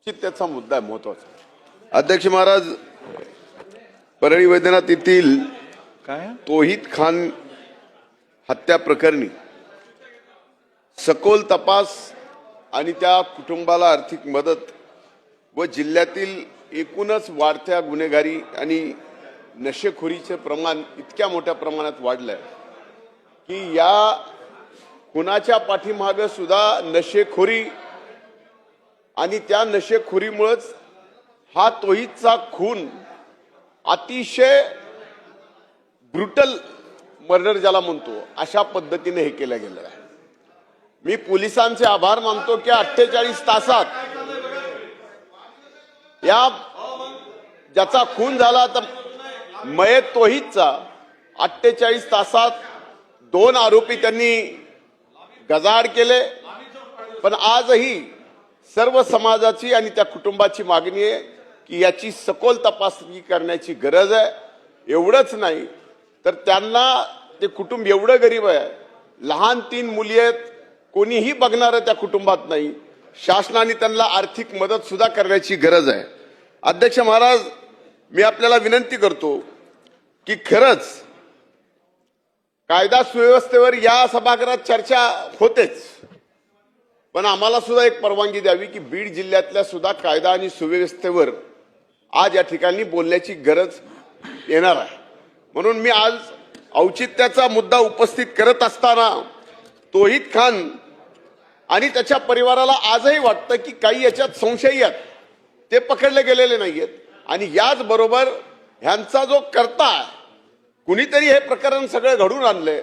त्याचा मुद्दा आहे महत्वाचा। अध्यक्ष महाराज, परळी वैद्यनाथ येथील तौहीद खान हत्या प्रकरणी सखोल तपास आणि त्या कुटुंबाला आर्थिक मदत व जिल्ह्यातील एकूणच वाढत्या गुन्हेगारी आणि नशेखोरीचे प्रमाण इतक्या मोठ्या प्रमाणात वाढलंय की या खुनाच्या पाठीमागे सुद्धा नशेखोरी आणि त्या नशेखोरीमुळेच हा तौहीदचा खून अतिशय ब्रुटल मर्डर ज्याला म्हणतो अशा पद्धतीने हे केलं गेलं आहे। मी पोलिसांचे आभार मानतो की 48 तासात या ज्याचा खून झाला तर मयत तौहीदचा 48 तासात 2 आरोपी त्यांनी गजाआड केले। पण आजही सर्व समाजाची आणि त्या कुटुंबाची मागणी आहे की याची सखोल तपासणी करण्याची गरज आहे। एवढंच नाही तर त्यांना ते कुटुंब एवढं गरीब आहे, लहान 3 मुली आहेत, कोणीही बघणारं त्या कुटुंबात नाही, शासनाने त्यांना आर्थिक मदत सुद्धा करण्याची गरज आहे। अध्यक्ष महाराज, मी आपल्याला विनंती करतो की खरंच कायदा सुव्यवस्थेवर या सभागृहात चर्चा होतेच, पण आम्हाला सुद्धा एक परवानगी द्यावी की बीड जिल्ह्यातल्या सुद्धा कायदा आणि सुव्यवस्थेवर आज या ठिकाणी बोलण्याची गरज येणार आहे। म्हणून मी आज औचित्याचा मुद्दा उपस्थित करत असताना तौहीद खान आणि त्याच्या परिवाराला आजही वाटतं की काही याच्यात संशयी आहेत, ते पकडले गेलेले नाहीयेत आणि याच बरोबर ह्यांचा जो कर्ता कुणीतरी हे प्रकरण सगळं घडून आणलंय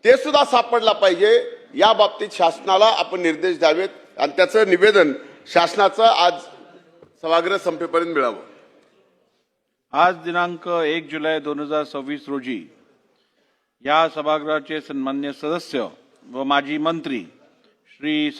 ते सुद्धा सापडला पाहिजे। या बाबतीत शासनाला आपण निर्देश द्यावेत आणि त्याचं निवेदन शासनाचं आज सभागृह संपेपर्यंत मिळावं। आज दिनांक 1 जुलै 2026 रोजी या सभागृहाचे सन्मान्य सदस्य व माजी मंत्री श्री